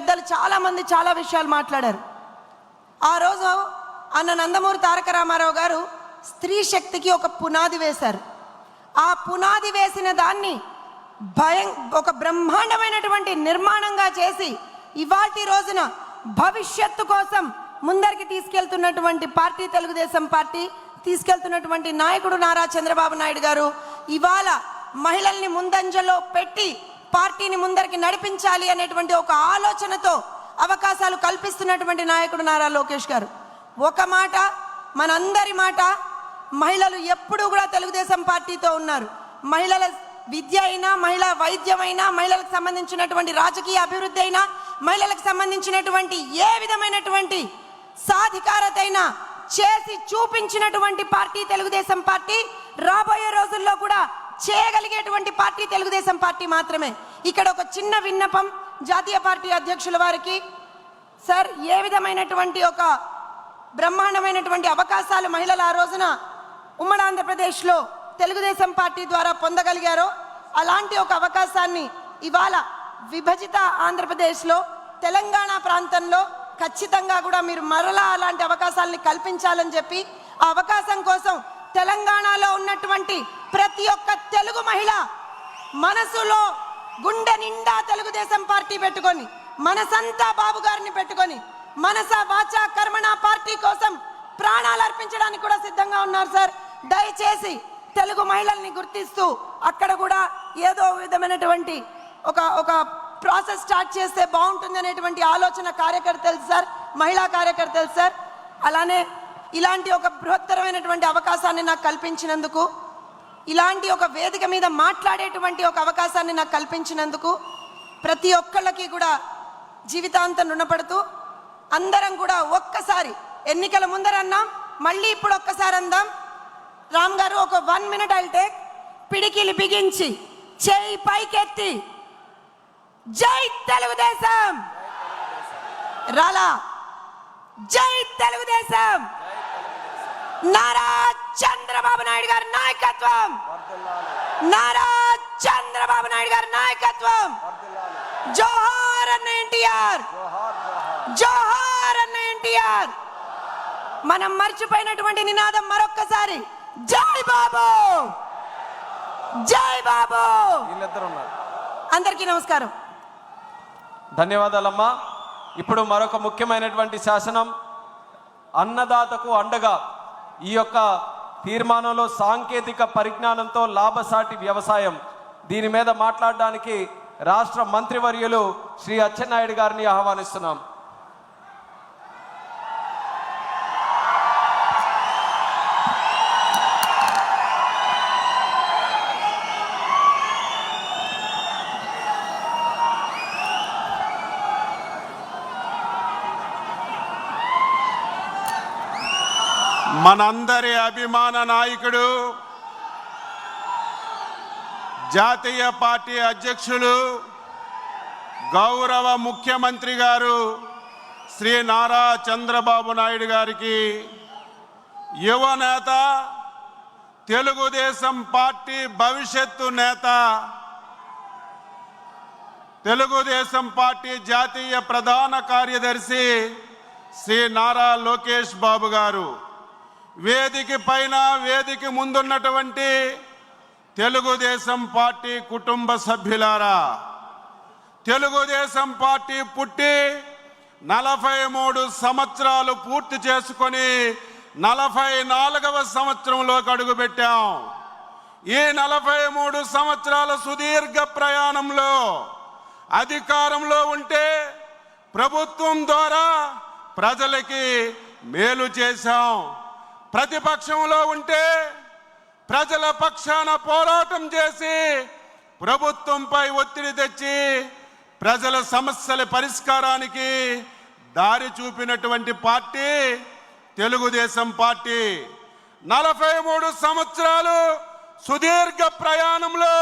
పెద్దలు చాలామంది చాలా విషయాలు మాట్లాడారు. ఆ రోజు అన్న నందమూరి తారక రామారావు గారు స్త్రీ శక్తికి ఒక పునాది వేశారు. ఆ పునాది వేసిన దాన్ని ఒక బ్రహ్మాండమైనటువంటి నిర్మాణంగా చేసి ఇవాల్టి రోజున భవిష్యత్తు కోసం ముందరికి తీసుకెళ్తున్నటువంటి పార్టీ తెలుగుదేశం పార్టీ, తీసుకెళ్తున్నటువంటి నాయకుడు నారా చంద్రబాబు నాయుడు గారు ఇవాళ మహిళల్ని ముందంజలో పెట్టి పార్టీని ముందరికి నడిపించాలి అనేటువంటి ఒక ఆలోచనతో అవకాశాలు కల్పిస్తున్నటువంటి నాయకుడు నారా లోకేష్ గారు. ఒక మాట, మనందరి మాట, మహిళలు ఎప్పుడూ కూడా తెలుగుదేశం పార్టీతో ఉన్నారు. మహిళల విద్య అయినా, మహిళా వైద్యం అయినా, మహిళలకు సంబంధించినటువంటి రాజకీయ అభివృద్ధి అయినా, మహిళలకు సంబంధించినటువంటి ఏ విధమైనటువంటి సాధికారత అయినా చేసి చూపించినటువంటి పార్టీ తెలుగుదేశం పార్టీ. రాబోయే రోజుల్లో కూడా చేయగలిగేటువంటి పార్టీ తెలుగుదేశం పార్టీ మాత్రమే. ఇక్కడ ఒక చిన్న విన్నపం జాతీయ పార్టీ అధ్యక్షుల వారికి. సార్, ఏ విధమైనటువంటి ఒక బ్రహ్మాండమైనటువంటి అవకాశాలు మహిళలు ఆ రోజున ఉమ్మడి ఆంధ్రప్రదేశ్లో తెలుగుదేశం పార్టీ ద్వారా పొందగలిగారో అలాంటి ఒక అవకాశాన్ని ఇవాళ విభజిత ఆంధ్రప్రదేశ్లో తెలంగాణ ప్రాంతంలో ఖచ్చితంగా కూడా మీరు మరలా అలాంటి అవకాశాలని కల్పించాలని చెప్పి, ఆ అవకాశం కోసం తెలంగాణలో ఉన్నటువంటి ప్రతి ఒక్క తెలుగు మహిళ మనసులో గుండె నిండా తెలుగుదేశం పార్టీ పెట్టుకొని, మనసంతా బాబు గారిని పెట్టుకొని, మనస వాచ కర్మణ పార్టీ కోసం ప్రాణాలు అర్పించడానికి కూడా సిద్ధంగా ఉన్నారు. సార్, దయచేసి తెలుగు మహిళల్ని గుర్తిస్తూ అక్కడ కూడా ఏదో విధమైనటువంటి ఒక ప్రాసెస్ స్టార్ట్ చేస్తే బాగుంటుంది అనేటువంటి ఆలోచన కార్యకర్తలు సార్, మహిళా కార్యకర్తలు సార్. అలానే ఇలాంటి ఒక బృహత్తరమైనటువంటి అవకాశాన్ని నాకు కల్పించినందుకు, ఇలాంటి ఒక వేదిక మీద మాట్లాడేటువంటి ఒక అవకాశాన్ని నాకు కల్పించినందుకు ప్రతి ఒక్కళ్ళకి కూడా జీవితాంతం రుణపడుతూ, అందరం కూడా ఒక్కసారి ఎన్నికల ముందర అన్నాం, మళ్ళీ ఇప్పుడు ఒక్కసారి అందాం. రామ్ గారు ఒక 1 minute ఐల్ టేక్. పిడికిలి బిగించి చేయి పైకెత్తి జై తెలుగుదేశం రాలా, జై తెలుగుదేశం, నారా చంద్రబాబు నాయుడు గారి నాయకత్వం, నారా చంద్రబాబు నాయుడు గారి నాయకత్వం, జోహార్ అన్న ఎన్టీఆర్, జోహార్ అన్న ఎన్టీఆర్. మనం మర్చిపోయినటువంటి నినాదం మరొక్కసారి, జై బాబు, జై బాబు. అందరికీ నమస్కారం, ధన్యవాదాలమ్మా. ఇప్పుడు మరొక ముఖ్యమైనటువంటి శాసనం, అన్నదాతకు అండగా ఈ యొక్క తీర్మానంలో సాంకేతిక పరిజ్ఞానంతో లాభసాటి వ్యవసాయం, దీని మీద మాట్లాడడానికి రాష్ట్ర మంత్రివర్యులు శ్రీ అచ్చెన్నాయుడు గారిని ఆహ్వానిస్తున్నాం. మనందరి అభిమాన నాయకుడు, జాతీయ పార్టీ అధ్యక్షులు, గౌరవ ముఖ్యమంత్రి గారు శ్రీ నారా చంద్రబాబు నాయుడు గారికి, యువ నేత, తెలుగుదేశం పార్టీ భవిష్యత్తు నేత, తెలుగుదేశం పార్టీ జాతీయ ప్రధాన కార్యదర్శి శ్రీ నారా లోకేష్ బాబు గారు, వేదిక పైన వేదిక ముందున్నటువంటి తెలుగుదేశం పార్టీ కుటుంబ సభ్యులారా, తెలుగుదేశం పార్టీ పుట్టి 43 సంవత్సరాలు పూర్తి చేసుకొని 44వ సంవత్సరంలోకి అడుగుపెట్టాం. ఈ 43 సంవత్సరాల సుదీర్ఘ ప్రయాణంలో అధికారంలో ఉంటే ప్రభుత్వం ద్వారా ప్రజలకి మేలు చేశాం, ప్రతిపక్షంలో ఉంటే ప్రజల పక్షాన పోరాటం చేసి ప్రభుత్వంపై ఒత్తిడి తెచ్చి ప్రజల సమస్యల పరిష్కారానికి దారి చూపినటువంటి పార్టీ తెలుగుదేశం పార్టీ. 43 సంవత్సరాలు సుదీర్ఘ ప్రయాణంలో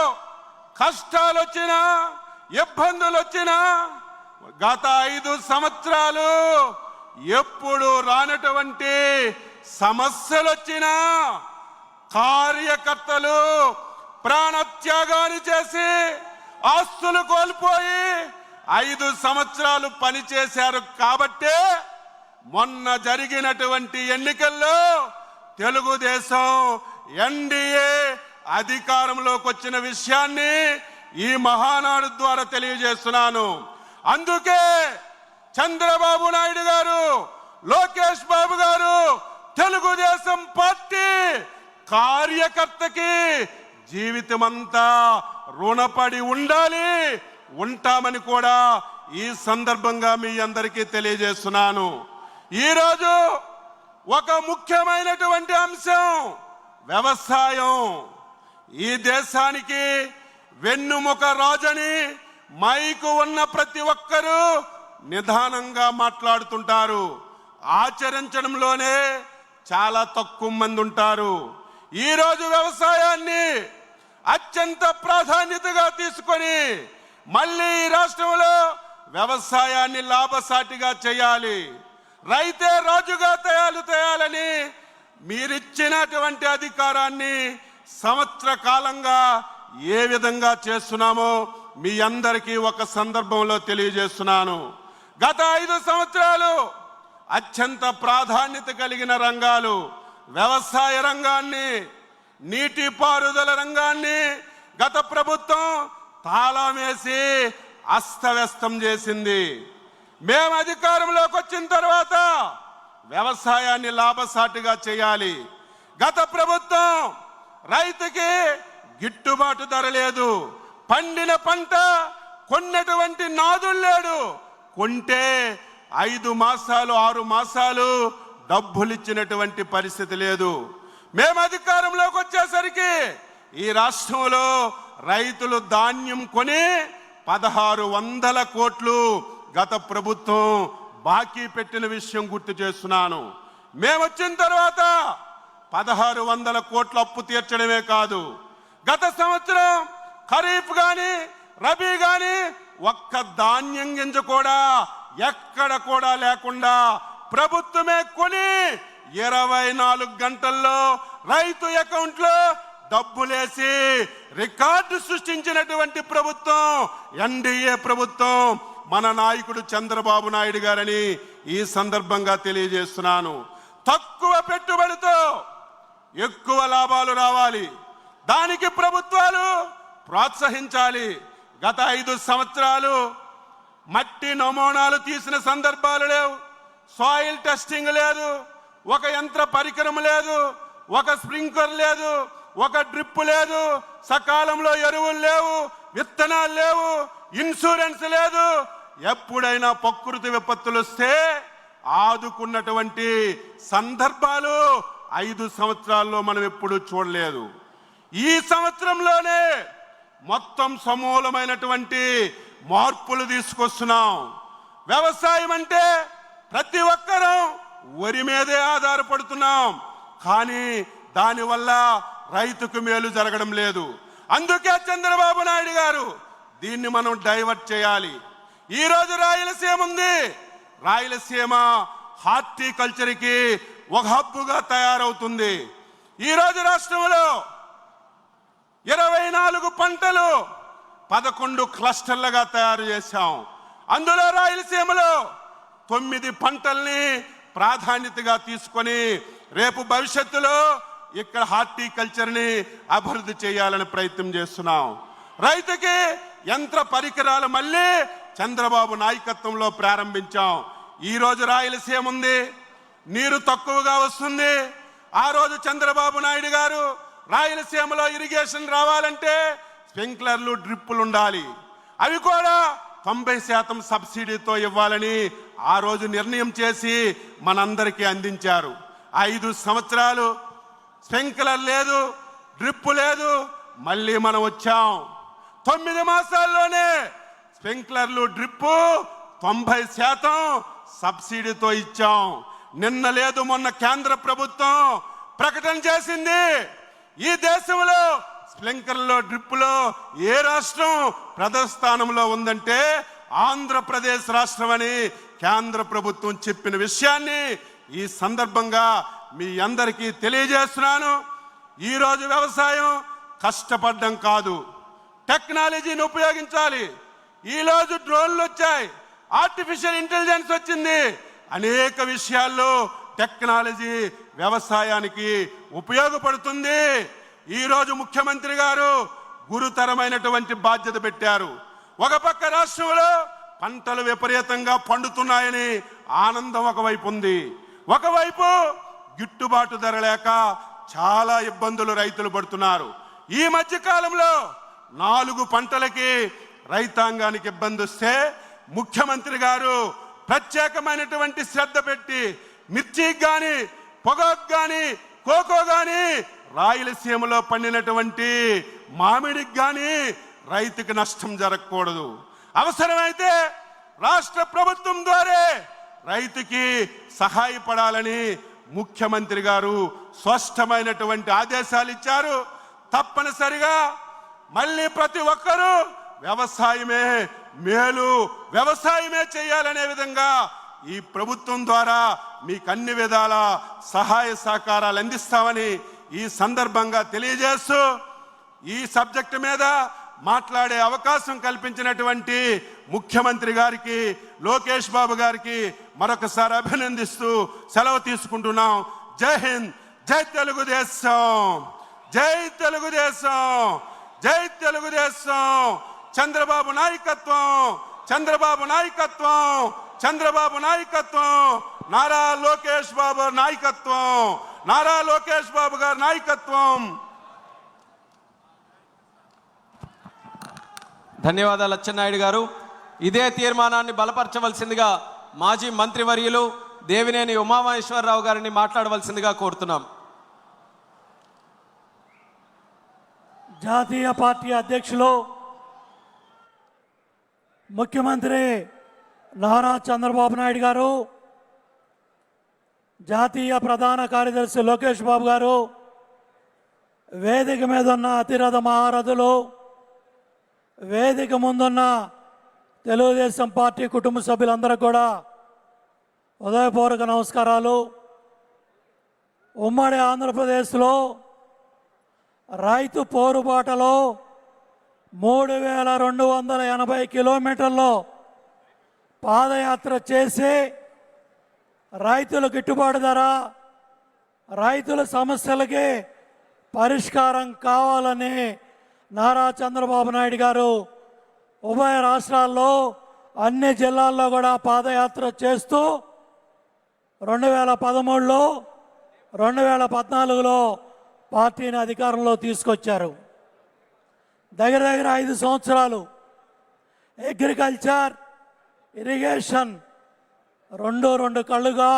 కష్టాలు వచ్చినా, ఇబ్బందులు వచ్చినా, గత 5 సంవత్సరాలు ఎప్పుడు రానటువంటి సమస్యలు వచ్చినా కార్యకర్తలు ప్రాణత్యాగాలు చేసి, ఆస్తులు కోల్పోయి, 5 సంవత్సరాలు పనిచేశారు కాబట్టే మొన్న జరిగినటువంటి ఎన్నికల్లో తెలుగుదేశం ఎన్డీఏ అధికారంలోకి వచ్చిన విషయాన్ని ఈ మహానాడు ద్వారా తెలియజేస్తున్నాను. అందుకే చంద్రబాబు నాయుడు గారు, లోకేష్ బాబు గారు తెలుగుదేశం పార్టీ కార్యకర్తకి జీవితమంతా రుణపడి ఉండాలి, ఉంటామని కూడా ఈ సందర్భంగా మీ అందరికీ తెలియజేస్తున్నాను. ఈరోజు ఒక ముఖ్యమైనటువంటి అంశం వ్యవసాయం. ఈ దేశానికి వెన్నుముక రాజని మైకు ఉన్న ప్రతి ఒక్కరూ నిదానంగా మాట్లాడుతుంటారు. ఆచరించడంలోనే చాలా తక్కువ మంది ఉంటారు. ఈరోజు వ్యవసాయాన్ని అత్యంత ప్రాధాన్యతగా తీసుకొని మళ్ళీ ఈ రాష్ట్రంలో వ్యవసాయాన్ని లాభసాటిగా చేయాలి, రైతే రాజుగా తయాలని మీరిచ్చినటువంటి అధికారాన్ని సంవత్సర కాలంగా ఏ విధంగా చేస్తున్నామో మీ అందరికీ ఒక సందర్భంలో తెలియజేస్తున్నాను. గత 5 సంవత్సరాలు అత్యంత ప్రాధాన్యత కలిగిన రంగాలు వ్యవసాయ రంగాన్ని, నీటిపారుదల రంగాన్ని గత ప్రభుత్వం తాళం వేసి అస్తవ్యస్తం చేసింది. మేము అధికారంలోకి వచ్చిన తర్వాత వ్యవసాయాన్ని లాభసాటిగా చేయాలి. గత ప్రభుత్వం రైతుకి గిట్టుబాటు ధర లేదు, పండిన పంట కొన్నటువంటి నాదులు లేడు, కొంటే 5 మాసాలు 6 మాసాలు డబ్బులు ఇచ్చినటువంటి పరిస్థితి లేదు. మేము అధికారంలోకి వచ్చేసరికి ఈ రాష్ట్రంలో రైతులు ధాన్యం కొని 1600 కోట్లు గత ప్రభుత్వం బాకీ పెట్టిన విషయం గుర్తు చేస్తున్నాను. మేము వచ్చిన తర్వాత 1600 కోట్ల అప్పు తీర్చడమే కాదు, గత సంవత్సరం ఖరీఫ్ గాని రబీ గాని ఒక్క ధాన్యం గింజ కూడా ఎక్కడ కూడా లేకుండా ప్రభుత్వమే కొని 24 గంటల్లో రైతు అకౌంట్లో డబ్బులేసి రికార్డు సృష్టించినటువంటి ప్రభుత్వం ఎన్డీఏ ప్రభుత్వం, మన నాయకుడు చంద్రబాబు నాయుడు గారని ఈ సందర్భంగా తెలియజేస్తున్నాను. తక్కువ పెట్టుబడితో ఎక్కువ లాభాలు రావాలి, దానికి ప్రభుత్వాలు ప్రోత్సహించాలి. గత 5 సంవత్సరాలు మట్టి నమూనాలు తీసిన సందర్భాలు లేవు, సాయిల్ టెస్టింగ్ లేదు, ఒక యంత్ర పరికరం లేదు, ఒక స్ప్రింక్లర్ లేదు, ఒక డ్రిప్ లేదు, సకాలంలో ఎరువులు లేవు, విత్తనాలు లేవు, ఇన్సూరెన్స్ లేదు. ఎప్పుడైనా ప్రకృతి విపత్తులు వస్తే ఆదుకున్నటువంటి సందర్భాలు 5 సంవత్సరాల్లో మనం ఎప్పుడూ చూడలేదు. ఈ సంవత్సరంలోనే మొత్తం సమూలమైనటువంటి మార్పులు తీసుకొస్తున్నాం. వ్యవసాయం అంటే ప్రతి ఒక్కరూ వరి మీదే ఆధారపడుతున్నాం, కానీ దానివల్ల రైతుకు మేలు జరగడం లేదు. అందుకే చంద్రబాబు నాయుడు గారు దీన్ని మనం డైవర్ట్ చేయాలి. ఈరోజు రాయలసీమ ఉంది, రాయలసీమ హార్టికల్చర్కి ఒక హబ్బుగా తయారవుతుంది. ఈరోజు రాష్ట్రంలో 24 పంటలు 11 క్లస్టర్లుగా తయారు చేశాం. అందులో రాయలసీమలో 9 పంటల్ని ప్రాధాన్యతగా తీసుకొని రేపు భవిష్యత్తులో ఇక్కడ హార్టికల్చర్ని అభివృద్ధి చేయాలని ప్రయత్నం చేస్తున్నాం. రైతుకి యంత్ర పరికరాలు మళ్ళీ చంద్రబాబు నాయకత్వంలో ప్రారంభించాం. ఈరోజు రాయలసీమ ఉంది, నీరు తక్కువగా వస్తుంది. ఆ రోజు చంద్రబాబు నాయుడు గారు రాయలసీమలో ఇరిగేషన్ రావాలంటే స్ప్రింక్లర్లు డ్రిప్పులు ఉండాలి, అవి కూడా 90% సబ్సిడీతో ఇవ్వాలని ఆ రోజు నిర్ణయం చేసి మనందరికీ అందించారు. 5 సంవత్సరాలు స్ప్రింక్లర్ లేదు, డ్రిప్ లేదు, మళ్ళీ మనం వచ్చాం. 9 మాసాల్లోనే స్ప్రింక్లర్లు డ్రిప్పు 90% సబ్సిడీతో ఇచ్చాం. నిన్న లేదు మొన్న కేంద్ర ప్రభుత్వం ప్రకటన చేసింది, ఈ దేశంలో స్ప్రింక్లర్లో డ్రిప్పులో ఏ రాష్ట్రం ప్రథమ స్థానంలో ఉందంటే ఆంధ్రప్రదేశ్ రాష్ట్రం అని కేంద్ర ప్రభుత్వం చెప్పిన విషయాన్ని ఈ సందర్భంగా మీ అందరికీ తెలియజేస్తున్నాను. ఈరోజు వ్యవసాయం కష్టపడడం కాదు, టెక్నాలజీని ఉపయోగించాలి. ఈరోజు డ్రోన్లు వచ్చాయి, ఆర్టిఫిషియల్ ఇంటెలిజెన్స్ వచ్చింది. అనేక విషయాల్లో టెక్నాలజీ వ్యవసాయానికి ఉపయోగపడుతుంది. ఈరోజు ముఖ్యమంత్రి గారు గురుతరమైనటువంటి బాధ్యత పెట్టారు. ఒక పక్క రాష్ట్రంలో పంటలు విపరీతంగా పండుతున్నాయని ఆనందం ఒకవైపు ఉంది, ఒకవైపు గిట్టుబాటు ధర లేక చాలా ఇబ్బందులు రైతులు పడుతున్నారు. ఈ మధ్య కాలంలో 4 పంటలకి రైతాంగానికి ఇబ్బంది వస్తే ముఖ్యమంత్రి గారు ప్రత్యేకమైనటువంటి శ్రద్ధ పెట్టి మిర్చికి కానీ, పొగాకు కానీ, కోకో కానీ, రాయలసీమలో పండినటువంటి మామిడికి కానీ రైతుకి నష్టం జరగకూడదు. అవసరమైతే రాష్ట్ర ప్రభుత్వం ద్వారా రైతుకి సహాయపడాలని ముఖ్యమంత్రి గారు స్పష్టమైనటువంటి ఆదేశాలు ఇచ్చారు. తప్పనిసరిగా మళ్ళీ ప్రతి ఒక్కరూ వ్యవసాయమే మేలు, వ్యవసాయమే చేయాలనే విధంగా ఈ ప్రభుత్వం ద్వారా మీకు అన్ని విధాల సహాయ సహకారాలు అందిస్తామని ఈ సందర్భంగా తెలియజేస్తూ, ఈ సబ్జెక్టు మీద మాట్లాడే అవకాశం కల్పించినటువంటి ముఖ్యమంత్రి గారికి, లోకేష్ బాబు గారికి మరొకసారి అభినందిస్తూ సెలవు తీసుకుంటున్నాం. జై హింద్, జై తెలుగుదేశం, జై తెలుగుదేశం, జై తెలుగుదేశం. చంద్రబాబు నాయకత్వం, చంద్రబాబు నాయకత్వం, చంద్రబాబు నాయకత్వం, నారా లోకేష్ బాబు నాయకత్వం, నారా లోకేష్ బాబు గారి నాయకత్వం. ధన్యవాదాలు అచ్చెన్నాయుడు గారు. ఇదే తీర్మానాన్ని బలపరచవలసిందిగా మాజీ మంత్రివర్యులు దేవినేని ఉమామహేశ్వరరావు గారిని మాట్లాడవలసిందిగా కోరుతున్నాం. జాతీయ పార్టీ అధ్యక్షులు ముఖ్యమంత్రి నారా చంద్రబాబు నాయుడు గారు, జాతీయ ప్రధాన కార్యదర్శి లోకేష్ బాబు గారు, వేదిక మీద ఉన్న అతిరథ మహారథులు, వేదిక ముందున్న తెలుగుదేశం పార్టీ కుటుంబ సభ్యులందరూ కూడా హృదయపూర్వక నమస్కారాలు. ఉమ్మడి ఆంధ్రప్రదేశ్లో రైతు పోరుబాటలో 3280 కిలోమీటర్లు పాదయాత్ర చేసి రైతుల గిట్టుబాటు ధర, రైతుల సమస్యలకి పరిష్కారం కావాలని నారా చంద్రబాబు నాయుడు గారు ఉభయ రాష్ట్రాల్లో అన్ని జిల్లాల్లో కూడా పాదయాత్ర చేస్తూ 2013లో 2014లో పార్టీని అధికారంలో తీసుకొచ్చారు. దగ్గర 5 సంవత్సరాలు అగ్రికల్చర్, ఇరిగేషన్ రెండు కళ్ళుగా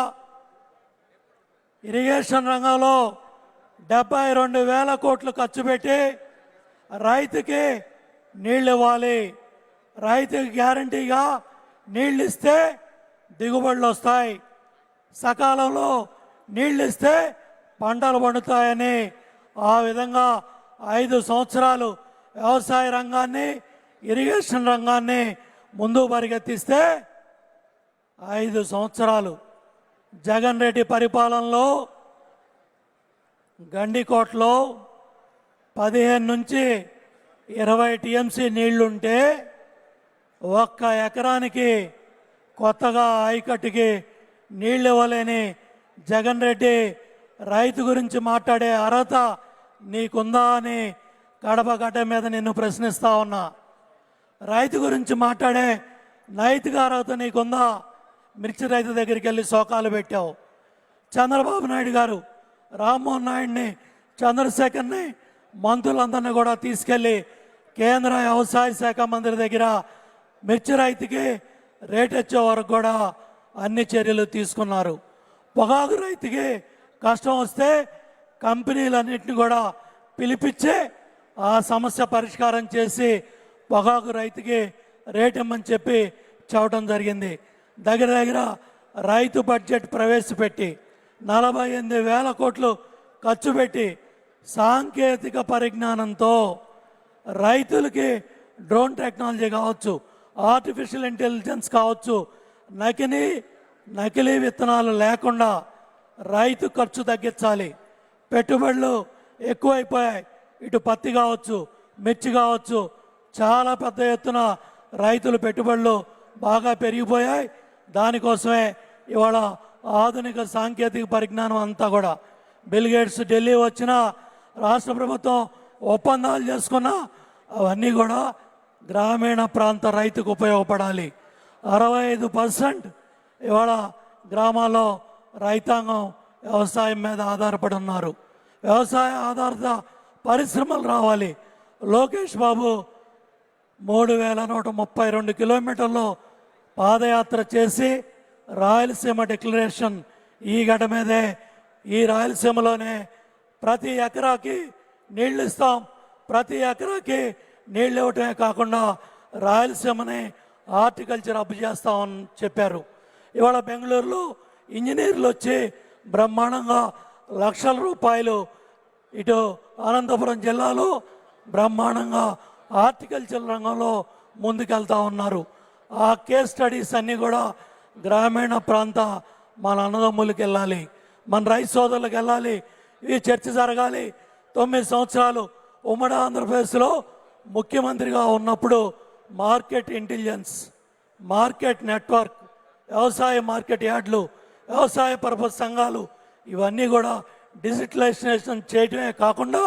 ఇరిగేషన్ రంగంలో 72,000 కోట్లు ఖర్చు పెట్టి రైతుకి నీళ్ళు ఇవ్వాలి, రైతుకి గ్యారంటీగా నీళ్ళు ఇస్తే దిగుబడులు వస్తాయి, సకాలంలో నీళ్ళు ఇస్తే పంటలు పండుతాయని ఆ విధంగా 5 సంవత్సరాలు వ్యవసాయ రంగాన్ని, ఇరిగేషన్ రంగాన్ని ముందు పరిగెత్తిస్తే 5 సంవత్సరాలు జగన్ రెడ్డి పరిపాలనలో గండికోటలో 15 నుంచి 20 టీఎంసీ నీళ్లుంటే 1 ఎకరానికి కొత్తగా ఆయకట్టుకి నీళ్ళు ఇవ్వలేని జగన్ రెడ్డి రైతు గురించి మాట్లాడే అర్హత నీకుందా అని కడప గడ్డ మీద నిన్ను ప్రశ్నిస్తా ఉన్నా. రైతు గురించి మాట్లాడే నైతిక అర్హత నీకుందా? మిర్చి రైతు దగ్గరికి వెళ్ళి శోకాలు పెట్టావు. చంద్రబాబు నాయుడు గారు రామ్మోహన్ నాయుడిని, చంద్రశేఖర్ని, మంత్రులందరినీ కూడా తీసుకెళ్ళి కేంద్ర వ్యవసాయ శాఖ మంత్రి దగ్గర మిర్చి రైతుకి రేట్ వచ్చే వరకు కూడా అన్ని చర్యలు తీసుకున్నారు. పొగాకు రైతుకి కష్టం వస్తే కంపెనీలన్నింటినీ కూడా పిలిపించి ఆ సమస్య పరిష్కారం చేసి పొగాకు రైతుకి రేట్ ఇమ్మని చెప్పి చెప్పడం జరిగింది. దగ్గర రైతు బడ్జెట్ ప్రవేశపెట్టి 48,000 కోట్లు ఖర్చు పెట్టి సాంకేతిక పరిజ్ఞానంతో రైతులకి డ్రోన్ టెక్నాలజీ కావచ్చు, ఆర్టిఫిషియల్ ఇంటెలిజెన్స్ కావచ్చు, నకిలీ విత్తనాలు లేకుండా రైతు ఖర్చు తగ్గించాలి. పెట్టుబడులు ఎక్కువైపోయాయి. ఇటు పత్తి కావచ్చు, మిర్చి కావచ్చు, చాలా పెద్ద ఎత్తున రైతుల పెట్టుబడులు బాగా పెరిగిపోయాయి. దానికోసమే ఇవాళ ఆధునిక సాంకేతిక పరిజ్ఞానం అంతా కూడా బిల్ గేట్స్ ఢిల్లీ వచ్చిన రాష్ట్ర ప్రభుత్వం ఒప్పందాలు చేసుకున్నా అవన్నీ కూడా గ్రామీణ ప్రాంత రైతుకు ఉపయోగపడాలి. 65% ఇవాళ గ్రామాల్లో రైతాంగం వ్యవసాయం మీద ఆధారపడి ఉన్నారు. వ్యవసాయ ఆధారిత పరిశ్రమలు రావాలి. లోకేష్ బాబు 3132 కిలోమీటర్లు పాదయాత్ర చేసి రాయలసీమ డిక్లరేషన్ ఈ గడ్డ మీదే, ఈ రాయలసీమలోనే ప్రతి ఎకరాకి నీళ్ళు ఇస్తాం, ప్రతి ఎకరాకి నీళ్ళు ఇవ్వటమే కాకుండా రాయలసీమని హార్టికల్చర్ అప్ చేస్తామని చెప్పారు. ఇవాళ బెంగళూరులో ఇంజనీర్లు వచ్చి బ్రహ్మాండంగా లక్షల రూపాయలు ఇటు అనంతపురం జిల్లాలో బ్రహ్మాండంగా హార్టికల్చర్ రంగంలో ముందుకెళ్తా ఉన్నారు. ఆ కేస్ స్టడీస్ అన్నీ కూడా గ్రామీణ ప్రాంత మన అన్నదమ్ములకు వెళ్ళాలి, మన రైతు సోదరులకు వెళ్ళాలి. ఈ చర్చ జరగాలి. 9 సంవత్సరాలు ఉమ్మడి ఆంధ్రప్రదేశ్లో ముఖ్యమంత్రిగా ఉన్నప్పుడు మార్కెట్ ఇంటెలిజెన్స్, మార్కెట్ నెట్వర్క్, వ్యవసాయ మార్కెట్ యార్డులు, వ్యవసాయ పరపతి సంఘాలు ఇవన్నీ కూడా డిజిటలైజేషన్ చేయటమే కాకుండా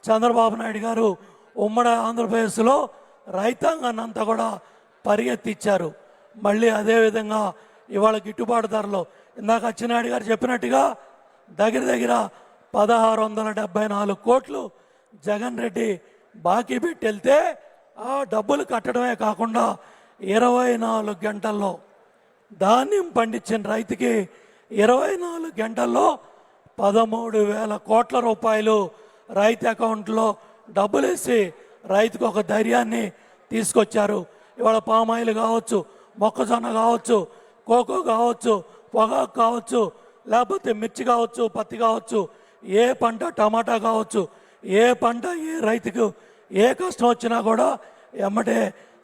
చంద్రబాబు నాయుడు గారు ఉమ్మడి ఆంధ్రప్రదేశ్లో రైతాంగాన్ని అంతా కూడా పరిగెత్తిచ్చారు. మళ్ళీ అదేవిధంగా ఇవాళ గిట్టుబాటు ధరలో ఇందాక అచ్చెన్నాయుడు గారు చెప్పినట్టుగా దగ్గర దగ్గర 1674 కోట్లు జగన్ రెడ్డి బాకీ పెట్టి వెళ్తే ఆ డబ్బులు కట్టడమే కాకుండా 24 గంటల్లో ధాన్యం పండించిన రైతుకి 24 గంటల్లో 13,000 కోట్ల రూపాయలు రైతు అకౌంట్లో డబ్బులు వేసి రైతుకు ఒక ధైర్యాన్ని తీసుకొచ్చారు. ఇవాళ పామాయిల్ కావచ్చు, మొక్కజొన్న కావచ్చు, కోకో కావచ్చు, పొగాకు కావచ్చు, లేకపోతే మిర్చి కావచ్చు, పత్తి కావచ్చు, ఏ పంట, టమాటా కావచ్చు, ఏ పంట ఏ రైతుకు ఏ కష్టం వచ్చినా కూడా ఎమ్మటే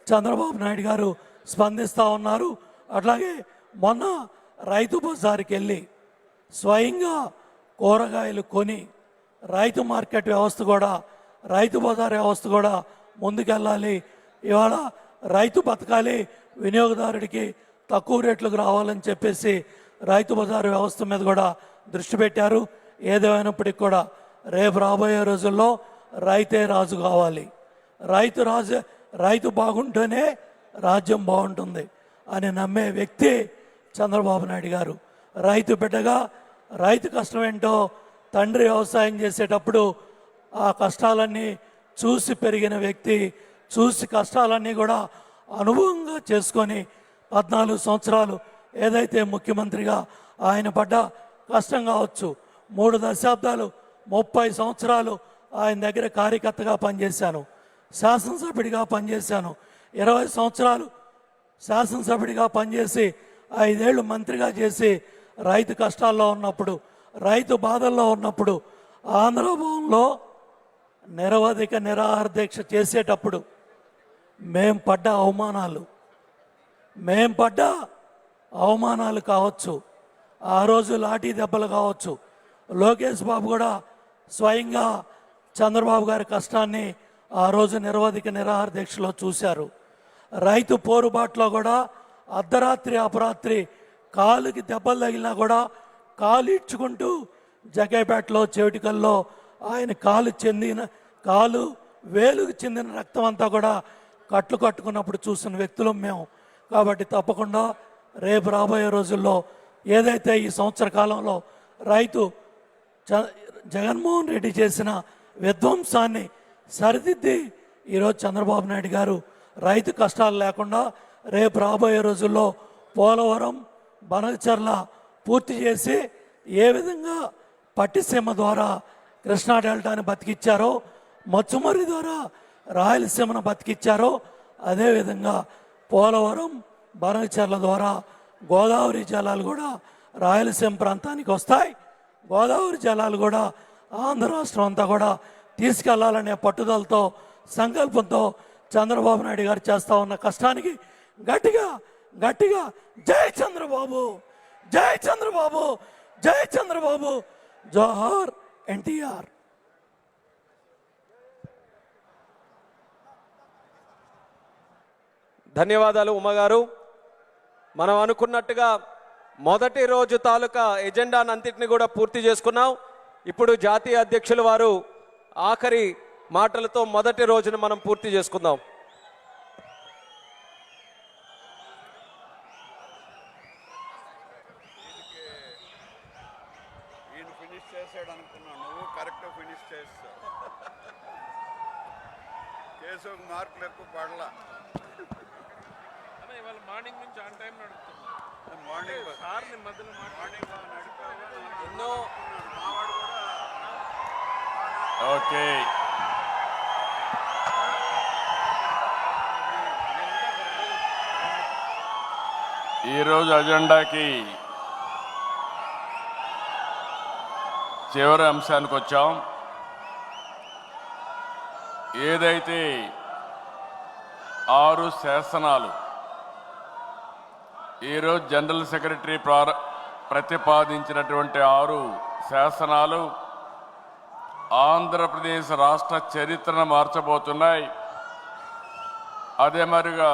చంద్రబాబు నాయుడు గారు స్పందిస్తూ ఉన్నారు. అట్లాగే మొన్న రైతు బజారుకి వెళ్ళి స్వయంగా కూరగాయలు కొని రైతు మార్కెట్ వ్యవస్థ కూడా, రైతు బజార్ వ్యవస్థ కూడా ముందుకెళ్ళాలి. ఇవాళ రైతు బతకాలి, వినియోగదారుడికి తక్కువ రేట్లకు రావాలని చెప్పేసి రైతు బజారు వ్యవస్థ మీద కూడా దృష్టి పెట్టారు. ఏదేమైనప్పటికీ కూడా రేపు రాబోయే రోజుల్లో రైతే రాజు కావాలి. రైతు బాగుంటేనే రాజ్యం బాగుంటుంది అని నమ్మే వ్యక్తి చంద్రబాబు నాయుడు గారు. రైతు బిడ్డగా రైతు కష్టం ఏంటో తండ్రి వ్యవసాయం చేసేటప్పుడు ఆ కష్టాలన్నీ చూసి పెరిగిన వ్యక్తి, చూసి కష్టాలన్నీ కూడా అనుభవంగా చేసుకొని 14 సంవత్సరాలు ఏదైతే ముఖ్యమంత్రిగా ఆయన పడ్డ కష్టం కావచ్చు, 3 దశాబ్దాలు 30 సంవత్సరాలు ఆయన దగ్గర కార్యకర్తగా పనిచేశాను, శాసనసభ్యుడిగా పనిచేశాను, 20 సంవత్సరాలు శాసనసభ్యుడిగా పనిచేసి 5 ఏళ్ళు మంత్రిగా చేసి రైతు కష్టాల్లో ఉన్నప్పుడు, రైతు బాధల్లో ఉన్నప్పుడు, ఆంధ్రభవన్లో నిరవధిక నిరాహార దీక్ష చేసేటప్పుడు మేం పడ్డ అవమానాలు కావచ్చు, ఆ రోజు లాఠీ దెబ్బలు కావచ్చు. లోకేష్ బాబు కూడా స్వయంగా చంద్రబాబు గారి కష్టాన్ని ఆ రోజు నిరవధిక నిరాహార దీక్షలో చూశారు. రైతు పోరుబాటులో కూడా అర్ధరాత్రి అపరాత్రి కాలుకి దెబ్బలు తగిలినా కూడా కాలు ఇచ్చుకుంటూ జగేపేటలో చెవిటికల్లో ఆయన కాలు వేలుకు చెందిన రక్తం అంతా కూడా కట్లు కట్టుకున్నప్పుడు చూసిన వ్యక్తులం మేము. కాబట్టి తప్పకుండా రేపు రాబోయే రోజుల్లో ఏదైతే ఈ సంవత్సర కాలంలో రైతు జగన్మోహన్ రెడ్డి చేసిన విధ్వంసాన్ని సరిదిద్ది ఈరోజు చంద్రబాబు నాయుడు గారు రైతు కష్టాలు లేకుండా రేపు రాబోయే రోజుల్లో పోలవరం, బనకచర్ల పూర్తి చేసి ఏ విధంగా పట్టిసీమ ద్వారా కృష్ణా డెల్టాని బతికిచ్చారో, మచ్చుమర్రి ద్వారా రాయలసీమను బతికిచ్చారో, అదేవిధంగా పోలవరం, బనకచర్ల ద్వారా గోదావరి జలాలు కూడా రాయలసీమ ప్రాంతానికి వస్తాయి. గోదావరి జలాలు కూడా ఆంధ్ర రాష్ట్రం అంతా కూడా తీసుకెళ్లాలనే పట్టుదలతో, సంకల్పంతో చంద్రబాబు నాయుడు గారు చేస్తా ఉన్న కష్టానికి గట్టిగా గట్టిగా జై చంద్రబాబు, జై చంద్రబాబు, జై చంద్రబాబు, జోహార్ ఎన్టీఆర్. ధన్యవాదాలు ఉమ్మగారు. మనం అనుకున్నట్టుగా మొదటి రోజు తాలూకా ఎజెండానంతటిని కూడా పూర్తి చేసుకున్నాం. ఇప్పుడు జాతీయ అధ్యక్షులు వారు ఆఖరి మాటలతో మొదటి రోజును మనం పూర్తి చేసుకుందాం. ఫినిష్ చేసాడు అనుకున్నాను, నువ్వు కరెక్ట్ ఫినిష్ చేస్తావు. కేసుకు మార్కులు ఎక్కువ పడలా. ఇవాళ మార్నింగ్ నుంచి ఆన్ టైం నడుపుతున్నాం. మార్నింగ్ సార్ని మధ్యలో మార్నింగ్ నడిపావు. ఎన్నో మావాడు కూడా ఓకే, ఈరోజు అజెండాకి చివరి అంశానికి వచ్చాం. ఏదైతే 6 శాసనాలు ఈరోజు జనరల్ సెక్రటరీ ప్రతిపాదించినటువంటి 6 శాసనాలు ఆంధ్రప్రదేశ్ రాష్ట్ర చరిత్రను మార్చబోతున్నాయి. అదే మరిగా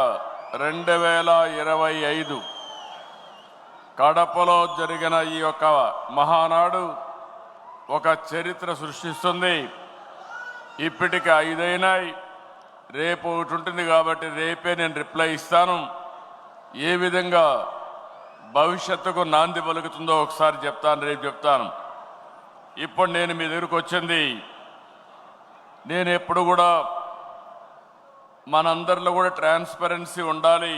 2025 కడపలో జరిగిన ఈ యొక్క మహానాడు ఒక చరిత్ర సృష్టిస్తుంది. ఇప్పటికి 5 అయినాయి, రేపు ఒకటి ఉంటుంది కాబట్టి రేపే నేను రిప్లై ఇస్తాను. ఏ విధంగా భవిష్యత్తుకు నాంది పలుకుతుందో ఒకసారి చెప్తాను, రేపు చెప్తాను. ఇప్పుడు నేను మీ దగ్గరకు వచ్చింది, నేను ఎప్పుడు కూడా మనందరిలో కూడా ట్రాన్స్పరెన్సీ ఉండాలి,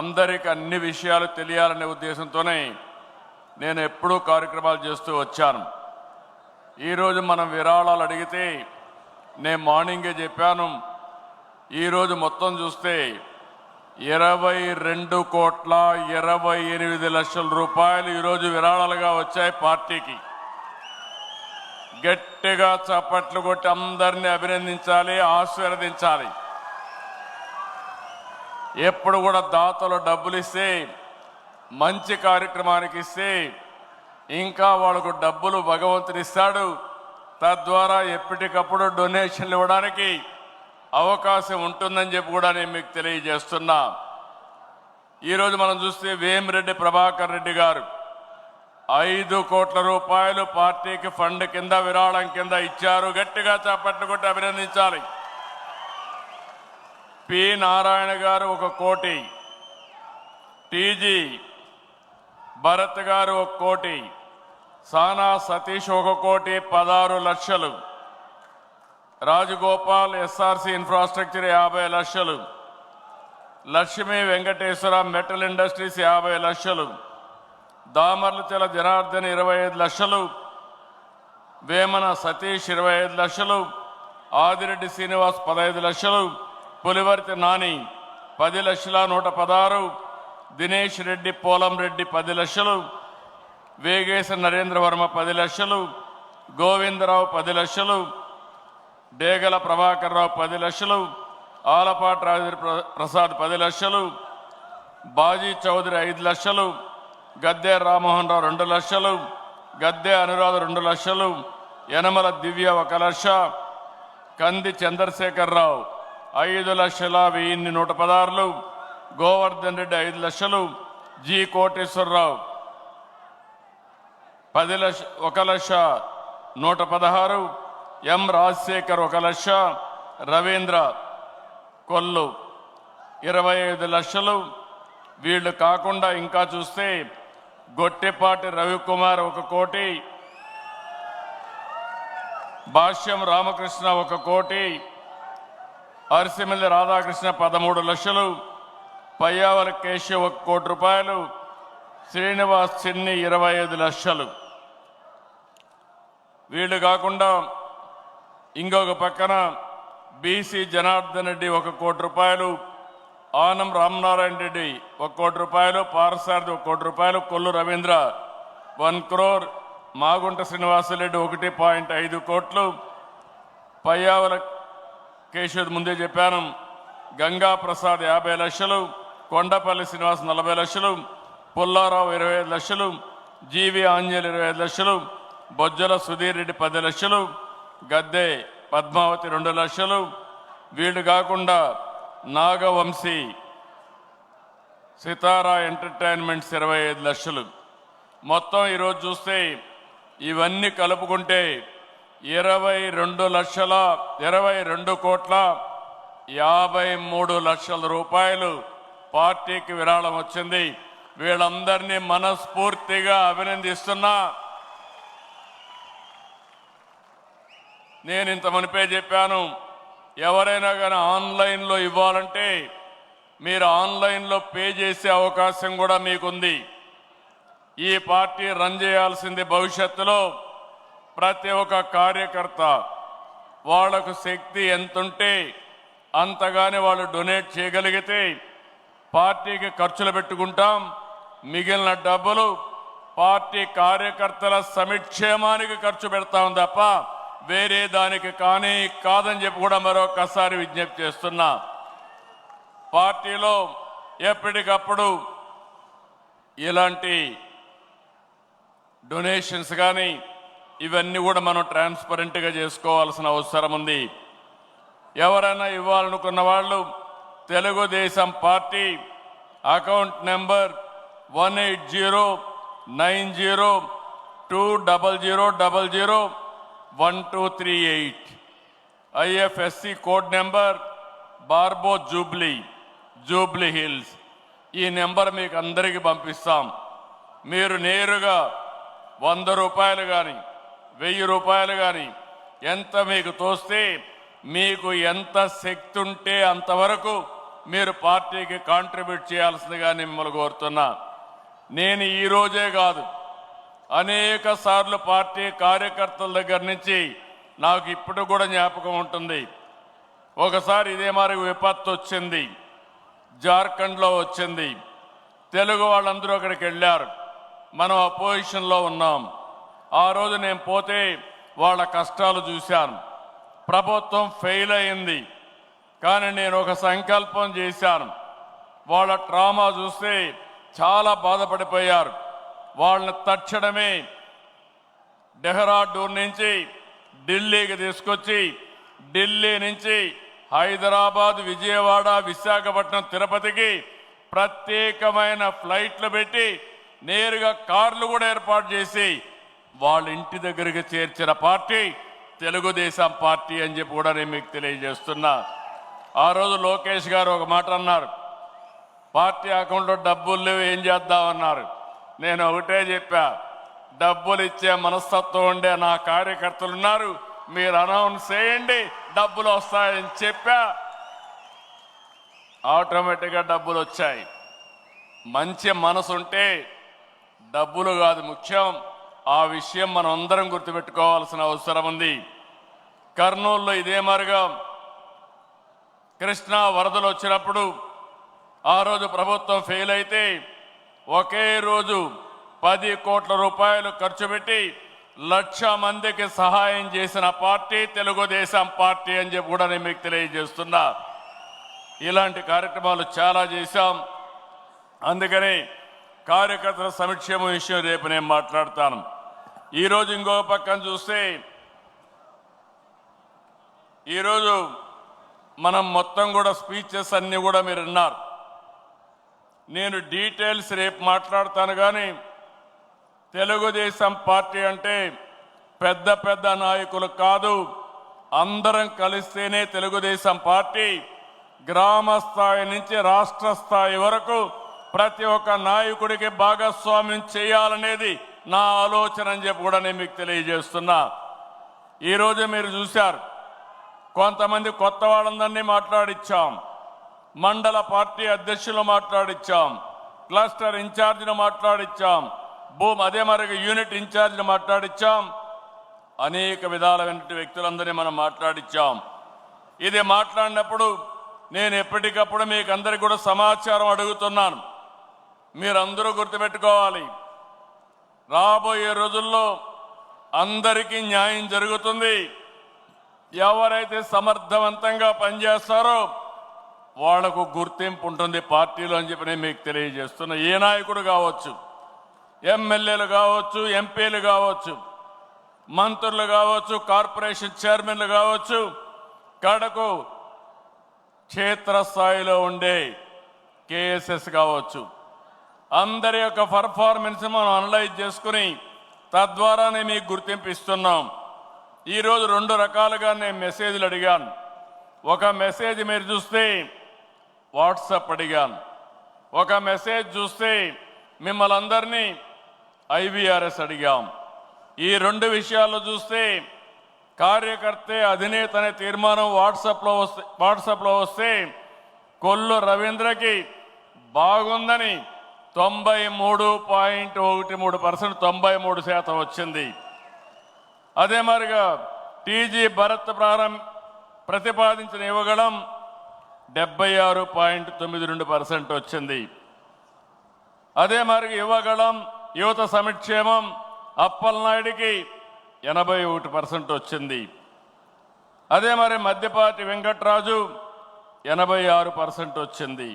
అందరికీ అన్ని విషయాలు తెలియాలనే ఉద్దేశంతోనే నేను ఎప్పుడూ కార్యక్రమాలు చేస్తూ వచ్చాను. ఈరోజు మనం విరాళాలు అడిగితే నేను మార్నింగే చెప్పాను, ఈరోజు మొత్తం చూస్తే 22,28,00,000 రూపాయలు ఈరోజు విరాళాలుగా వచ్చాయి పార్టీకి. గట్టిగా చప్పట్లు కొట్టి అందరినీ అభినందించాలి, ఆశీర్వదించాలి. ఎప్పుడు కూడా దాతలు డబ్బులు ఇస్తే, మంచి కార్యక్రమానికి ఇస్తే ఇంకా వాళ్ళకు డబ్బులు భగవంతుడు ఇస్తాడు. తద్వారా ఎప్పటికప్పుడు డొనేషన్లు ఇవ్వడానికి అవకాశం ఉంటుందని చెప్పి కూడా నేను మీకు తెలియజేస్తున్నా. ఈరోజు మనం చూస్తే వేమిరెడ్డి ప్రభాకర్ రెడ్డి గారు 5 కోట్ల రూపాయలు పార్టీకి ఫండ్ కింద విరాళం కింద ఇచ్చారు. గట్టిగా చప్పట్లు కొట్టి అభినందించాలి. పి నారాయణ గారు 1 కోటి, టీజీ భరత్ గారు 1 కోటి, సానా సతీష్ 1 కోటి 16 లక్షలు, రాజగోపాల్ ఎస్ఆర్సి ఇన్ఫ్రాస్ట్రక్చర్ 50 లక్షలు, లక్ష్మీ వెంకటేశ్వర మెటల్ ఇండస్ట్రీస్ 50 లక్షలు, దామర్లచల జనార్దన్ 25 లక్షలు, వేమన సతీష్ 25 లక్షలు, ఆదిరెడ్డి శ్రీనివాస్ 15 లక్షలు, పులివర్తి నాని 10,116,000, దినేష్ రెడ్డి పోలం రెడ్డి 10 లక్షలు, వేగేశ నరేంద్రవర్మ 10 లక్షలు, గోవిందరావు 10 లక్షలు, డేగల ప్రభాకర్ రావు 10 లక్షలు, ఆలపాటి రాజేంద్ర ప్రసాద్ 10 లక్షలు, బాజీ చౌదరి 5 లక్షలు, గద్దె రామ్మోహన్ రావు 2 లక్షలు, గద్దె అనురాధ 2 లక్షలు, యనమల దివ్య 1 లక్ష, కంది చంద్రశేఖరరావు 5,01,116, గోవర్ధన్ రెడ్డి 5 లక్షలు, జి కోటేశ్వరరావు 1,01,116, ఎం రాజశేఖర్ 1 లక్ష, రవీంద్ర కొల్లు 25 లక్షలు. వీళ్ళు కాకుండా ఇంకా చూస్తే గొట్టిపాటి రవికుమార్ 1 కోటి, భాష్యం రామకృష్ణ 1 కోటి, అరిసిమిల్లి రాధాకృష్ణ 13 లక్షలు, పయ్యావల కేశవ్ 1 కోటి రూపాయలు, శ్రీనివాస్ చిన్ని 25 లక్షలు. వీళ్ళు కాకుండా ఇంకొక పక్కన బీసీ జనార్దన్ రెడ్డి 1 కోటి రూపాయలు, ఆనం రామనారాయణ రెడ్డి 1 కోటి రూపాయలు, పారసారథి 1 కోటి రూపాయలు, కొల్లు రవీంద్ర 1 crore, మాగుంట శ్రీనివాసరెడ్డి 1.5 కోట్లు, పయ్యావల కేశవ్ ముందే చెప్పాను, గంగా ప్రసాద్ 50 లక్షలు, కొండపల్లి శ్రీనివాస్ 40 లక్షలు, పుల్లారావు 25 లక్షలు, జీవి ఆంజనేయులు 25 లక్షలు, బొజ్జల సుధీర్ రెడ్డి 10 లక్షలు, గద్దె పద్మావతి 2 లక్షలు. వీళ్ళు కాకుండా నాగవంశీ, సితారా ఎంటర్టైన్మెంట్స్ 25 లక్షలు. మొత్తం ఈరోజు చూస్తే ఇవన్నీ కలుపుకుంటే 22,23,53,00,000 రూపాయలు పార్టీకి విరాళం వచ్చింది. వీళ్ళందరినీ మనస్ఫూర్తిగా అభినందిస్తున్నా. నేను ఇంత మునిపే చెప్పాను, ఎవరైనా కానీ ఆన్లైన్లో ఇవ్వాలంటే మీరు ఆన్లైన్లో పే చేసే అవకాశం కూడా మీకుంది. ఈ పార్టీ రన్ చేయాల్సింది భవిష్యత్తులో ప్రతి ఒక్క కార్యకర్త వాళ్లకు శక్తి ఎంతుంటే అంతగానే వాళ్ళు డొనేట్ చేయగలిగితే పార్టీకి ఖర్చులు పెట్టుకుంటాం. మిగిలిన డబ్బులు పార్టీ కార్యకర్తల సంక్షేమానికి ఖర్చు పెడతాం తప్ప వేరే దానికి కానీ కాదని చెప్పి కూడా మరొకసారి విజ్ఞప్తి చేస్తున్నా. పార్టీలో ఎప్పటికప్పుడు ఇలాంటి డొనేషన్స్ కానీ ఇవన్నీ కూడా మనం ట్రాన్స్పరెంట్గా చేసుకోవాల్సిన అవసరం ఉంది. ఎవరైనా ఇవ్వాలనుకున్న వాళ్ళు Telugu Desam party account number 1809000001238, IFSC code number బార్బో జూబ్లీ హిల్స్. ఈ నెంబర్ మీకు అందరికీ పంపిస్తాం. మీరు నేరుగా 100 రూపాయలు కానీ 1000 రూపాయలు కానీ ఎంత మీకు తోస్తే మీకు ఎంత శక్తి ఉంటే అంతవరకు మీరు పార్టీకి కాంట్రిబ్యూట్ చేయాల్సిందిగా మిమ్మల్ని కోరుతున్నా. నేను ఈ రోజే కాదు, అనేక సార్లు పార్టీ కార్యకర్తల దగ్గర నుంచి నాకు ఇప్పుడు కూడా జ్ఞాపకం ఉంటుంది. ఒకసారి ఇదే మరి విపత్తు వచ్చింది, జార్ఖండ్లో వచ్చింది. తెలుగు వాళ్ళందరూ అక్కడికి వెళ్ళారు, మనం అపోజిషన్లో ఉన్నాం. ఆ రోజు నేను పోతే వాళ్ళ కష్టాలు చూశాను. ప్రభుత్వం ఫెయిల్ అయింది, కానీ నేను ఒక సంకల్పం చేశాను. వాళ్ళ ట్రామా చూస్తే చాలా బాధపడిపోయారు. వాళ్ళని తక్షణమే డెహ్రాడూన్ నుంచి ఢిల్లీకి తీసుకొచ్చి ఢిల్లీ నుంచి హైదరాబాద్, విజయవాడ, విశాఖపట్నం, తిరుపతికి ప్రత్యేకమైన ఫ్లైట్లు పెట్టి నేరుగా కార్లు కూడా ఏర్పాటు చేసి వాళ్ళ ఇంటి దగ్గరికి చేర్చిన పార్టీ తెలుగుదేశం పార్టీ అని చెప్పి కూడా నేను మీకు తెలియజేస్తున్నా. ఆ రోజు లోకేష్ గారు ఒక మాట అన్నారు, పార్టీ అకౌంట్లో డబ్బులు లేవు ఏం చేద్దామన్నారు. నేను ఒకటే చెప్పా, డబ్బులు ఇచ్చే మనస్తత్వం ఉండే నా కార్యకర్తలు ఉన్నారు, మీరు అనౌన్స్ చేయండి డబ్బులు వస్తాయని చెప్పా. ఆటోమేటిక్గా డబ్బులు వచ్చాయి. మంచి మనసు ఉంటే డబ్బులు కాదు ముఖ్యం. ఆ విషయం మనం అందరం గుర్తుపెట్టుకోవాల్సిన అవసరం ఉంది. కర్నూలులో ఇదే మాదిరిగా కృష్ణా వరదలు వచ్చినప్పుడు ఆ రోజు ప్రభుత్వం ఫెయిల్ అయితే ఒకే రోజు 10 కోట్ల రూపాయలు ఖర్చు పెట్టి 1,00,000 మందికి సహాయం చేసిన పార్టీ తెలుగుదేశం పార్టీ అని చెప్పి కూడా నేను మీకు తెలియజేస్తున్నా. ఇలాంటి కార్యక్రమాలు చాలా చేశాం. అందుకని కార్యకర్తల సంక్షేమం విషయం రేపు నేను మాట్లాడతాను. ఈరోజు ఇంకో పక్కన చూస్తే ఈరోజు మనం మొత్తం కూడా స్పీచెస్ అన్నీ కూడా మీరు విన్నారు. నేను డీటెయిల్స్ రేపు మాట్లాడతాను. కానీ తెలుగుదేశం పార్టీ అంటే పెద్ద పెద్ద నాయకులు కాదు, అందరం కలిస్తేనే తెలుగుదేశం పార్టీ. గ్రామ స్థాయి నుంచి రాష్ట్ర స్థాయి వరకు ప్రతి ఒక్క నాయకుడికి భాగస్వామ్యం చేయాలనేది నా ఆలోచన అని చెప్పి కూడా నేను మీకు తెలియజేస్తున్నా. ఈరోజు మీరు చూశారు, కొంతమంది కొత్త వాళ్ళందరినీ మాట్లాడిచ్చాం, మండల పార్టీ అధ్యక్షులు మాట్లాడిచ్చాం, క్లస్టర్ ఇన్ఛార్జిని మాట్లాడిచ్చాం, అదే మరి యూనిట్ ఇన్ఛార్జిని మాట్లాడిచ్చాం. అనేక విధాలైన వ్యక్తులందరినీ మనం మాట్లాడిచ్చాం. ఇది మాట్లాడినప్పుడు నేను ఎప్పటికప్పుడు మీకు అందరికీ కూడా సమాచారం అడుగుతున్నాను. మీరందరూ గుర్తుపెట్టుకోవాలి, రాబోయే రోజుల్లో అందరికీ న్యాయం జరుగుతుంది. ఎవరైతే సమర్థవంతంగా పనిచేస్తారో వాళ్లకు గుర్తింపు ఉంటుంది పార్టీలో అని చెప్పి నేను మీకు తెలియజేస్తున్నా. ఏ నాయకుడు కావచ్చు, ఎమ్మెల్యేలు కావచ్చు, ఎంపీలు కావచ్చు, మంత్రులు కావచ్చు, కార్పొరేషన్ చైర్మన్లు కావచ్చు, కడకు క్షేత్రస్థాయిలో ఉండే కేఎస్ఎస్ కావచ్చు, అందరి యొక్క పర్ఫార్మెన్స్ మనం అనలైజ్ చేసుకుని తద్వారానే మీకు గుర్తింపు ఇస్తున్నాం. ఈరోజు 2 రకాలుగా నేను మెసేజ్లు అడిగాను. ఒక మెసేజ్ మీరు చూస్తే వాట్సాప్ అడిగాను, ఒక మెసేజ్ చూస్తే మిమ్మల్ని అందరినీ ఐవీఆర్ఎస్ అడిగాం. ఈ 2 విషయాల్లో చూస్తే కార్యకర్తే అధినేత అనే తీర్మానం వాట్సాప్లో వస్తే కొల్లు రవీంద్రకి బాగుందని 93.13% 93% వచ్చింది. అదే మరిగా టీజీ భరత్ ప్రతిపాదించిన యువగళం 76.92% వచ్చింది. అదే మరి యువగళం యువత సంక్షేమం అప్పలనాయుడికి 81% వచ్చింది. అదే మరి మధ్యపాటి వెంకట్రాజు 86% వచ్చింది.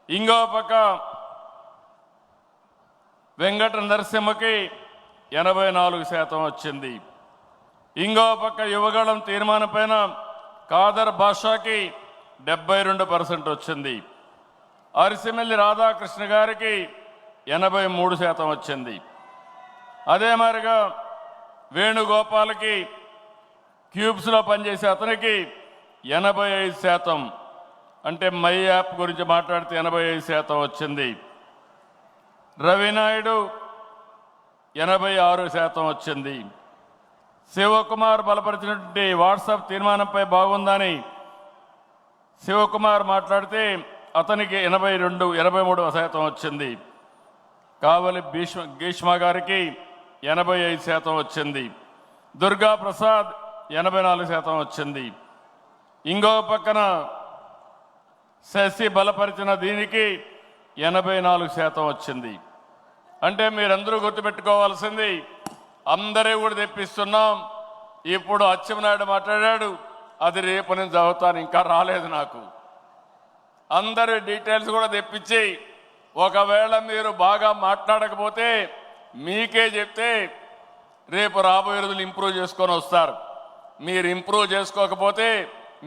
ఇంకో పక్క వెంకట నరసింహకి 84% వచ్చింది. ఇంకో పక్క యువగళం తీర్మానం పైన కాదర్ భాషకి 72% వచ్చింది. అరిసిమెల్లి రాధాకృష్ణ గారికి 83% వచ్చింది. అదే మాదిరిగా వేణుగోపాల్కి క్యూబ్స్లో పనిచేసే అతనికి 85%, అంటే మై యాప్ గురించి మాట్లాడితే 85% వచ్చింది. రవినాయుడు 86% వచ్చింది. శివకుమార్ బలపరిచినటువంటి వాట్సాప్ తీర్మానంపై బాగుందని శివకుమార్ మాట్లాడితే అతనికి 83% వచ్చింది. కావలి గీష్మ గారికి 85% వచ్చింది. దుర్గా ప్రసాద్ 84% వచ్చింది. ఇంకో పక్కన శశి బలపరిచిన దీనికి 84% వచ్చింది. అంటే మీరందరూ గుర్తుపెట్టుకోవాల్సింది, అందరూ కూడా తెప్పిస్తున్నాం. ఇప్పుడు అచ్చెన్నాయుడు మాట్లాడాడు, అది రేపు నేను చదువుతాను, ఇంకా రాలేదు నాకు. అందరి డీటెయిల్స్ కూడా తెప్పించి ఒకవేళ మీరు బాగా మాట్లాడకపోతే మీకే చెప్తే రేపు రాబోయే రోజులు ఇంప్రూవ్ చేసుకొని వస్తారు. మీరు ఇంప్రూవ్ చేసుకోకపోతే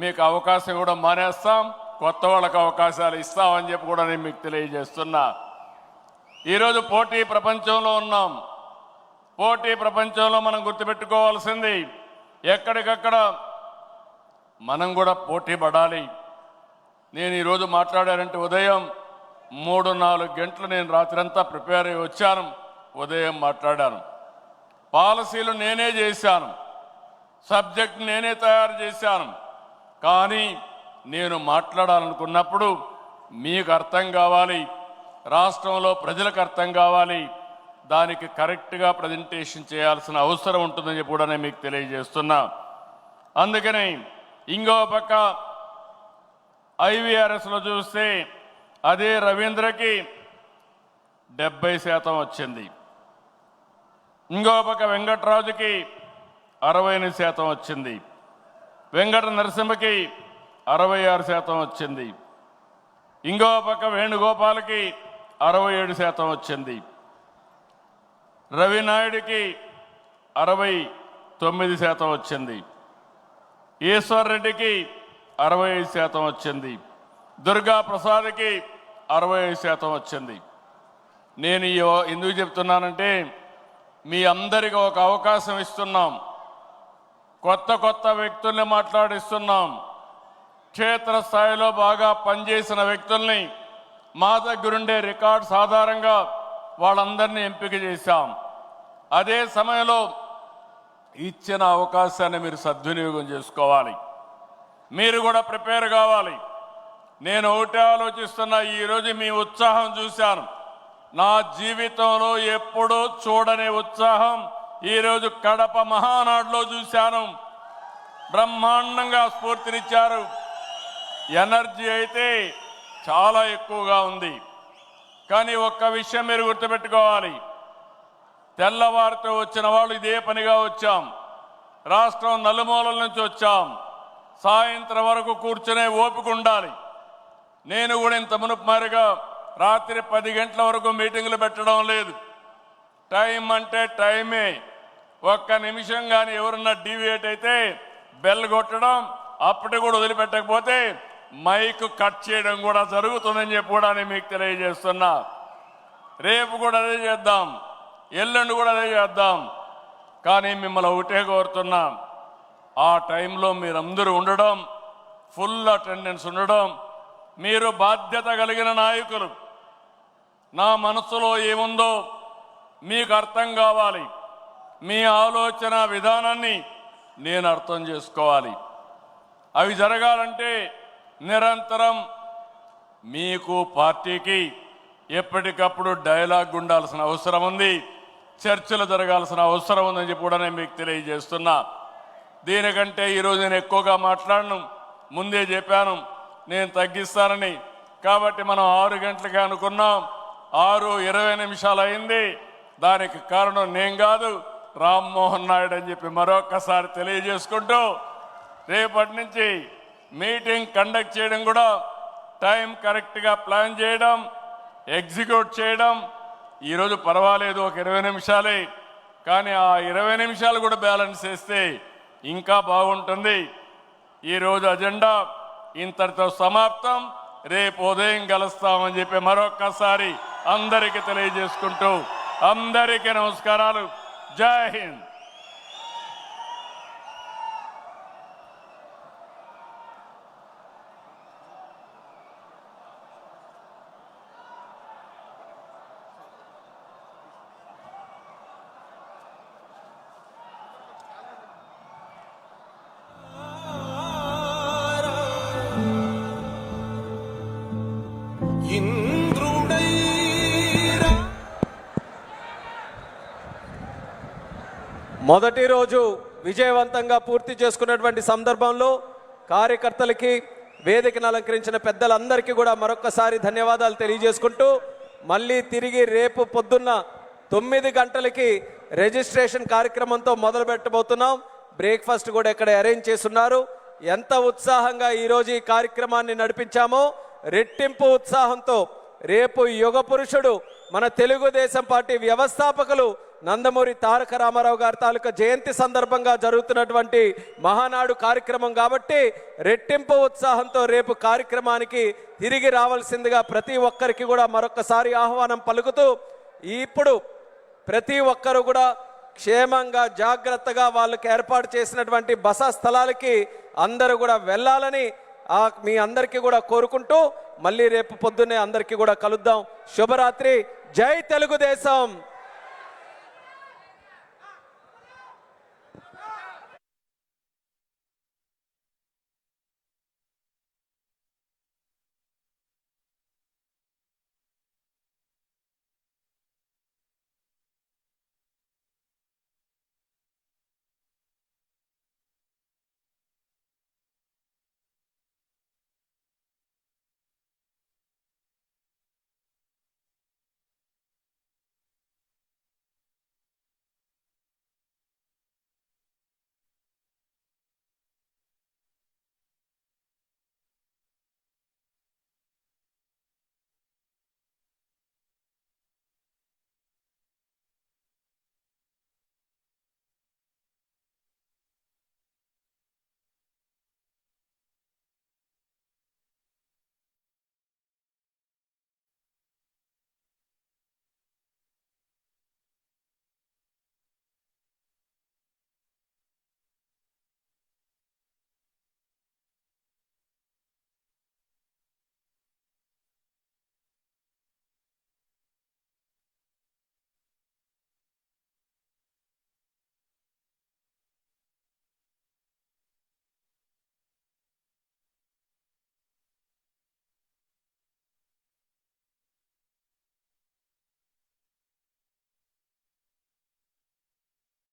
మీకు అవకాశం కూడా మానేస్తాం, కొత్త వాళ్ళకి అవకాశాలు ఇస్తామని చెప్పి కూడా నేను మీకు తెలియజేస్తున్నా. ఈరోజు పోటీ ప్రపంచంలో ఉన్నాం. పోటీ ప్రపంచంలో మనం గుర్తుపెట్టుకోవాల్సింది, ఎక్కడికక్కడ మనం కూడా పోటీ పడాలి. నేను ఈరోజు మాట్లాడానంటే ఉదయం 3-4 గంటలు నేను రాత్రంతా ప్రిపేర్ అయ్యి వచ్చాను. ఉదయం మాట్లాడాను, పాలసీలు నేనే చేశాను, సబ్జెక్ట్ నేనే తయారు చేశాను. కానీ నేను మాట్లాడాలనుకున్నప్పుడు మీకు అర్థం కావాలి, రాష్ట్రంలో ప్రజలకు అర్థం కావాలి, దానికి కరెక్ట్గా ప్రజెంటేషన్ చేయాల్సిన అవసరం ఉంటుందని చెప్పి కూడా నేను మీకు తెలియజేస్తున్నా. అందుకని ఇంకో పక్క ఐవీఆర్ఎస్లో చూస్తే అదే రవీంద్రకి 70% వచ్చింది. ఇంకో పక్క వెంకట్రాజుకి 68% వచ్చింది. వెంకట నరసింహకి 66% వచ్చింది. ఇంకో పక్క వేణుగోపాల్కి 67% వచ్చింది. రవినాయుడికి 69% వచ్చింది. ఈశ్వర్ రెడ్డికి 65% వచ్చింది. దుర్గా ప్రసాద్కి 65% వచ్చింది. నేను ఎందుకు చెప్తున్నానంటే మీ అందరికీ ఒక అవకాశం ఇస్తున్నాం, కొత్త వ్యక్తుల్ని మాట్లాడిస్తున్నాం. క్షేత్రస్థాయిలో బాగా పనిచేసిన వ్యక్తుల్ని మా దగ్గరుండే రికార్డ్స్ ఆధారంగా వాళ్ళందరినీ ఎంపిక చేశాం. అదే సమయంలో ఇచ్చిన అవకాశాన్ని మీరు సద్వినియోగం చేసుకోవాలి, మీరు కూడా ప్రిపేర్ కావాలి. నేను ఒకటే ఆలోచిస్తున్నా, ఈరోజు మీ ఉత్సాహం చూశాను, నా జీవితంలో ఎప్పుడూ చూడని ఉత్సాహం ఈరోజు కడప మహానాడులో చూశాను. బ్రహ్మాండంగా స్ఫూర్తినిచ్చారు. ఎనర్జీ అయితే చాలా ఎక్కువగా ఉంది. కానీ ఒక్క విషయం మీరు గుర్తుపెట్టుకోవాలి, తెల్లవారితో వచ్చిన వాళ్ళు ఇదే పనిగా వచ్చాం, రాష్ట్రం నలుమూలల నుంచి వచ్చాం. సాయంత్రం వరకు కూర్చునే ఓపిక ఉండాలి. నేను కూడా ఇంత మునుపు మారిగా రాత్రి 10 గంటల వరకు మీటింగులు పెట్టడం లేదు. టైం అంటే టైమే. ఒక్క నిమిషం కానీ ఎవరన్నా డీవియేట్ అయితే బెల్ కొట్టడం, అప్పటి కూడా వదిలిపెట్టకపోతే మైక్ కట్ చేయడం కూడా జరుగుతుందని చెప్పి కూడా నేను మీకు తెలియజేస్తున్నా. రేపు కూడా అదే చేద్దాం, ఎల్లుండి కూడా అదే చేద్దాం. కానీ మిమ్మల్ని ఒకటే కోరుతున్నా, ఆ టైంలో మీరందరూ ఉండడం, ఫుల్ అటెండెన్స్ ఉండడం. మీరు బాధ్యత కలిగిన నాయకులు. నా మనసులో ఏముందో మీకు అర్థం కావాలి. మీ ఆలోచన విధానాన్ని నేను అర్థం చేసుకోవాలి. అవి జరగాలంటే నిరంతరం మీకు పార్టీకి ఎప్పటికప్పుడు డైలాగ్ ఉండాల్సిన అవసరం ఉంది, చర్చలు జరగాల్సిన అవసరం ఉందని చెప్పి కూడా నేను మీకు తెలియజేస్తున్నా. దీనికంటే ఈరోజు నేను ఎక్కువగా మాట్లాడను, ముందే చెప్పాను నేను తగ్గిస్తానని. కాబట్టి మనం 6 గంటలకే అనుకున్నాం, 6:20 అయింది. దానికి కారణం నేను కాదు, రామ్మోహన్ నాయుడు అని చెప్పి మరొకసారి తెలియజేసుకుంటూ, రేపటి నుంచి మీటింగ్ కండక్ట్ చేయడం కూడా టైం కరెక్ట్గా ప్లాన్ చేయడం, ఎగ్జిక్యూట్ చేయడం. ఈరోజు పర్వాలేదు, ఒక 20 నిమిషాలే, కానీ ఆ 20 నిమిషాలు కూడా బ్యాలెన్స్ చేస్తే ఇంకా బాగుంటుంది. ఈరోజు అజెండా ఇంతటితో సమాప్తం. రేపు ఉదయం కలుస్తామని చెప్పి మరొక్కసారి అందరికీ తెలియజేసుకుంటూ అందరికీ నమస్కారాలు. జై హింద్. మొదటి రోజు విజయవంతంగా పూర్తి చేసుకున్నటువంటి సందర్భంలో కార్యకర్తలకి, వేదికను అలంకరించిన పెద్దలందరికీ కూడా మరొక్కసారి ధన్యవాదాలు తెలియజేసుకుంటూ, మళ్ళీ తిరిగి రేపు పొద్దున్న 9 గంటలకి రిజిస్ట్రేషన్ కార్యక్రమంతో మొదలు పెట్టబోతున్నాం. బ్రేక్ఫాస్ట్ కూడా ఇక్కడ అరేంజ్ చేస్తున్నారు. ఎంత ఉత్సాహంగా ఈరోజు ఈ కార్యక్రమాన్ని నడిపించామో, రెట్టింపు ఉత్సాహంతో రేపు యుగ పురుషుడు, మన తెలుగుదేశం పార్టీ వ్యవస్థాపకులు నందమూరి తారక రామారావు గారి తాలూకా జయంతి సందర్భంగా జరుగుతున్నటువంటి మహానాడు కార్యక్రమం కాబట్టి రెట్టింపు ఉత్సాహంతో రేపు కార్యక్రమానికి తిరిగి రావాల్సిందిగా ప్రతి ఒక్కరికి కూడా మరొకసారి ఆహ్వానం పలుకుతూ, ఇప్పుడు ప్రతి ఒక్కరు కూడా క్షేమంగా జాగ్రత్తగా వాళ్ళకి ఏర్పాటు చేసినటువంటి బస స్థలాలకి అందరూ కూడా వెళ్ళాలని మీ అందరికీ కూడా కోరుకుంటూ, మళ్ళీ రేపు పొద్దున్నే అందరికీ కూడా కలుద్దాం. శుభరాత్రి. జై తెలుగుదేశం.